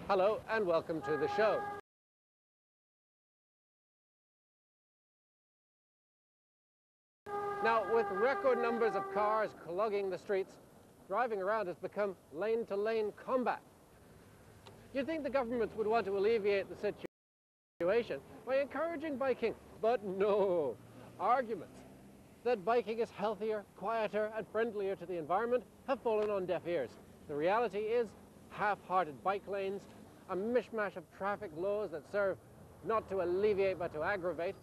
Hello and welcome to the show. Now, with record numbers of cars clogging the streets, driving around has become lane-to-lane combat. You'd think the governments would want to alleviate the situation by encouraging biking, but no. Arguments that biking is healthier, quieter and friendlier to the environment have fallen on deaf ears. The reality is half-hearted bike lanes, a mishmash of traffic laws that serve not to alleviate but to aggravate.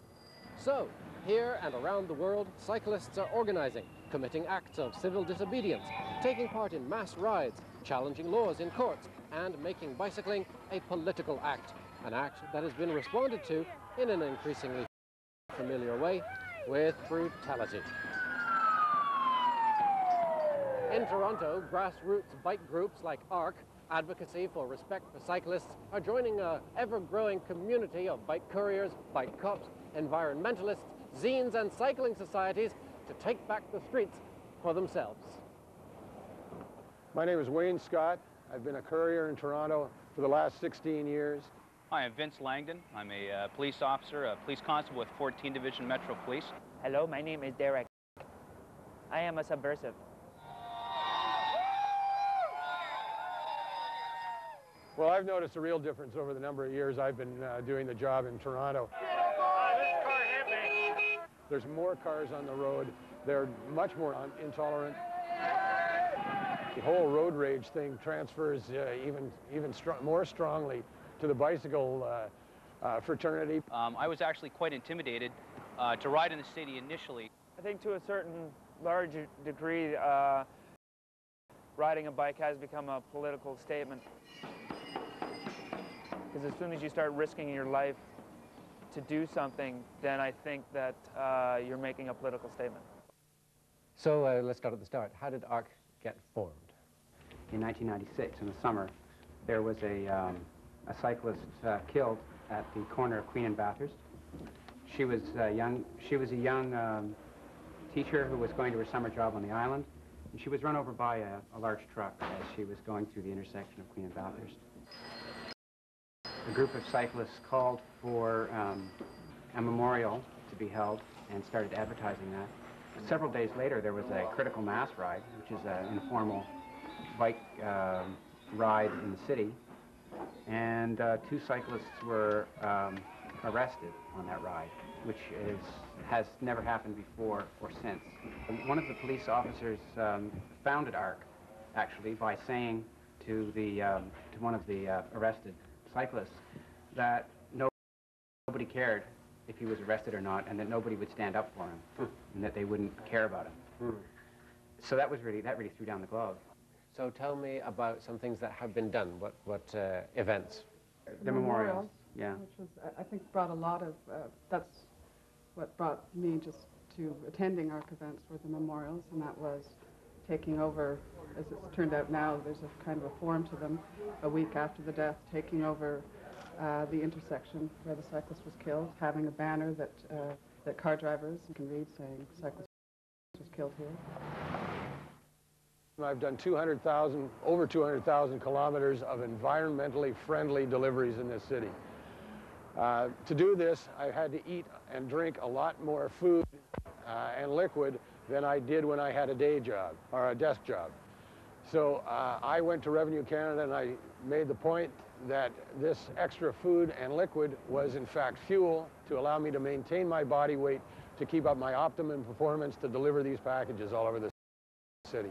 So, here and around the world, cyclists are organizing, committing acts of civil disobedience, taking part in mass rides, challenging laws in courts, and making bicycling a political act, an act that has been responded to in an increasingly familiar way with brutality. In Toronto, grassroots bike groups like ARC, Advocacy for Respect for Cyclists, are joining an ever-growing community of bike couriers, bike cops, environmentalists, zines and cycling societies to take back the streets for themselves. My name is Wayne Scott. I've been a courier in Toronto for the last 16 years. Hi, I'm Vince Langdon. I'm a police officer, a police constable with 14 Division Metro Police. Hello, my name is Derek. I am a subversive. Well, I've noticed a real difference over the number of years I've been doing the job in Toronto. There's more cars on the road. They're much more intolerant. The whole road rage thing transfers even more strongly to the bicycle fraternity. I was actually quite intimidated to ride in the city initially. I think to a certain large degree, riding a bike has become a political statement. Because as soon as you start risking your life to do something, then I think that you're making a political statement. So let's start at the start. How did ARC get formed? In 1996, in the summer, there was a cyclist killed at the corner of Queen and Bathurst. She was a young teacher who was going to her summer job on the island, and she was run over by a large truck as she was going through the intersection of Queen and Bathurst. A group of cyclists called for a memorial to be held and started advertising that. Several days later, there was a critical mass ride, which is an informal bike ride in the city, and 2 cyclists were arrested on that ride, which has never happened before or since. One of the police officers founded ARC, actually, by saying to one of the arrested cyclists that nobody cared if he was arrested or not, and that nobody would stand up for him, and that they wouldn't care about him. So that really threw down the glove. So tell me about some things that have been done. What events? The memorials, yeah. Which was, I think, brought a lot of, that's what brought me just to attending ARC events were the memorials, and that was taking over, as it's turned out now, there's a kind of a form to them, a week after the death, taking over the intersection where the cyclist was killed, having a banner that car drivers can read saying cyclist was killed here. I've done over 200,000 kilometers of environmentally friendly deliveries in this city. To do this, I had to eat and drink a lot more food and liquid than I did when I had a day job or a desk job. So I went to Revenue Canada and I made the point that this extra food and liquid was in fact fuel to allow me to maintain my body weight, to keep up my optimum performance, to deliver these packages all over the city.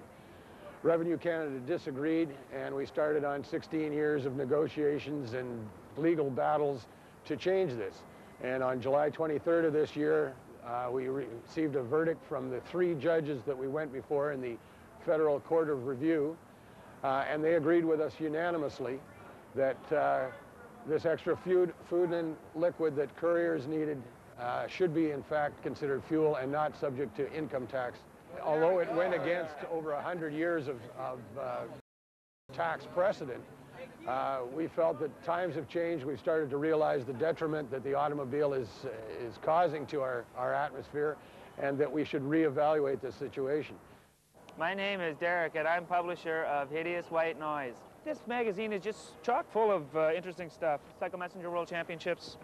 Revenue Canada disagreed, and we started on 16 years of negotiations and legal battles to change this. And on July 23rd of this year, we received a verdict from the 3 judges that we went before in the Federal Court of Review, and they agreed with us unanimously that this extra food and liquid that couriers needed should be in fact considered fuel and not subject to income tax. Although it went against over 100 years of tax precedent, we felt that times have changed. We've started to realize the detriment that the automobile is causing to our atmosphere, and that we should reevaluate this situation. My name is Derek, and I'm publisher of Hideous White Noise. This magazine is just chock full of interesting stuff. Cycle Messenger World Championships,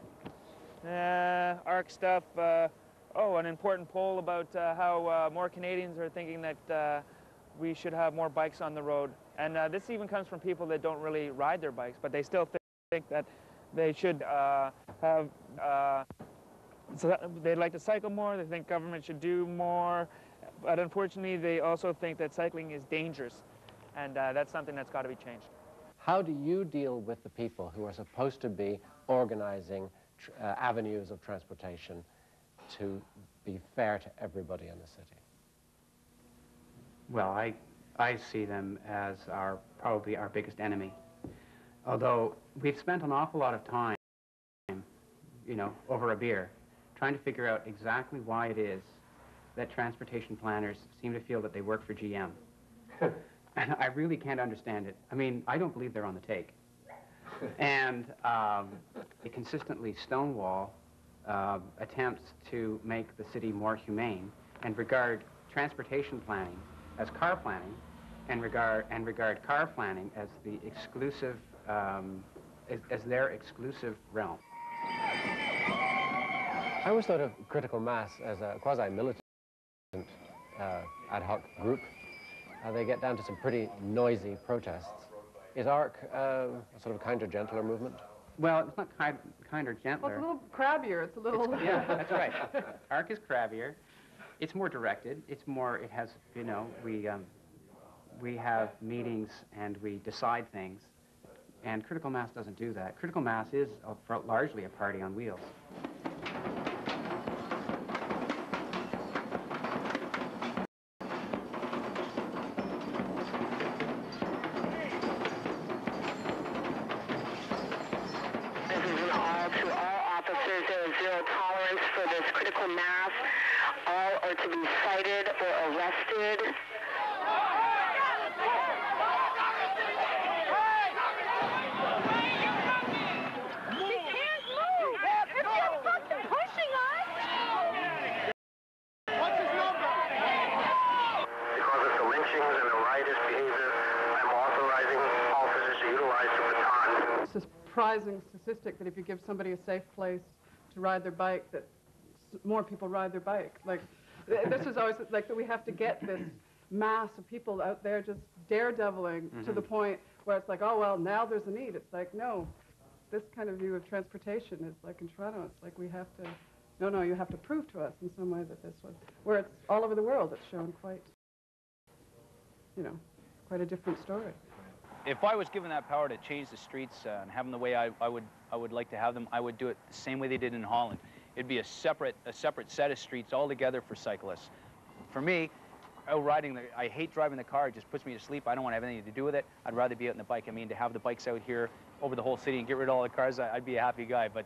ARC stuff. Oh, an important poll about how more Canadians are thinking that we should have more bikes on the road. And this even comes from people that don't really ride their bikes, but they still think that they should have, so they'd like to cycle more, they think government should do more, but unfortunately they also think that cycling is dangerous, and that's something that's got to be changed. How do you deal with the people who are supposed to be organizing avenues of transportation to be fair to everybody in the city? Well, I see them as probably our biggest enemy. Although we've spent an awful lot of time, you know, over a beer, trying to figure out exactly why it is that transportation planners seem to feel that they work for GM. And I really can't understand it. I mean, I don't believe they're on the take. And they consistently stonewall attempts to make the city more humane and regard transportation planning as car planning and regard car planning as the exclusive, as their exclusive realm. I always thought of critical mass as a quasi-militant ad hoc group. They get down to some pretty noisy protests. Is ARC a sort of kinder, gentler movement? Well, it's not kinder, gentler. Well, it's a little crabbier. It's a little... Yeah, that's right. ARC is crabbier. It's more directed. It's more, it has, you know, we have meetings and we decide things. And critical mass doesn't do that. Critical mass is largely a party on wheels. Critical mass, all are to be cited or arrested. We can't move! If you're fucking pushing us! What's his number? Because of the lynchings and the riotous behavior, I'm authorizing officers to utilize the baton. It's a surprising statistic that if you give somebody a safe place to ride their bike, that more people ride their bike. Like, this is always like that we have to get this mass of people out there just daredeviling to the point where it's like, oh, well, now there's a need. It's like, no, this kind of view of transportation is like in Toronto. It's like we have to, no, you have to prove to us in some way that this was, where it's all over the world, it's shown quite, you know, quite a different story. If I was given that power to change the streets and have them the way I would like to have them, I would do it the same way they did in Holland. It'd be a separate set of streets altogether for cyclists. For me, I hate driving the car. It just puts me to sleep. I don't want to have anything to do with it. I'd rather be out on the bike. I mean, to have the bikes out here over the whole city and get rid of all the cars, I'd be a happy guy. But,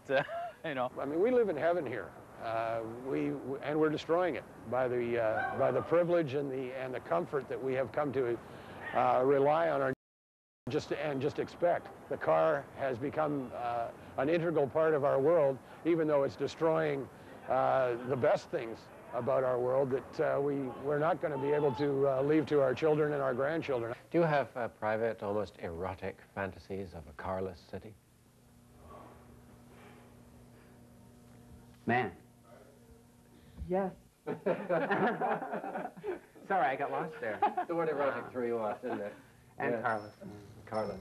you know. I mean, we live in heaven here. And we're destroying it by the privilege and the comfort that we have come to rely on our just expect. The car has become an integral part of our world, even though it's destroying the best things about our world that we're not going to be able to leave to our children and our grandchildren. Do you have private, almost erotic fantasies of a carless city? Man. Yes. Sorry, I got lost there. The word erotic threw you off, didn't it? And yeah. Carlos. Carlos.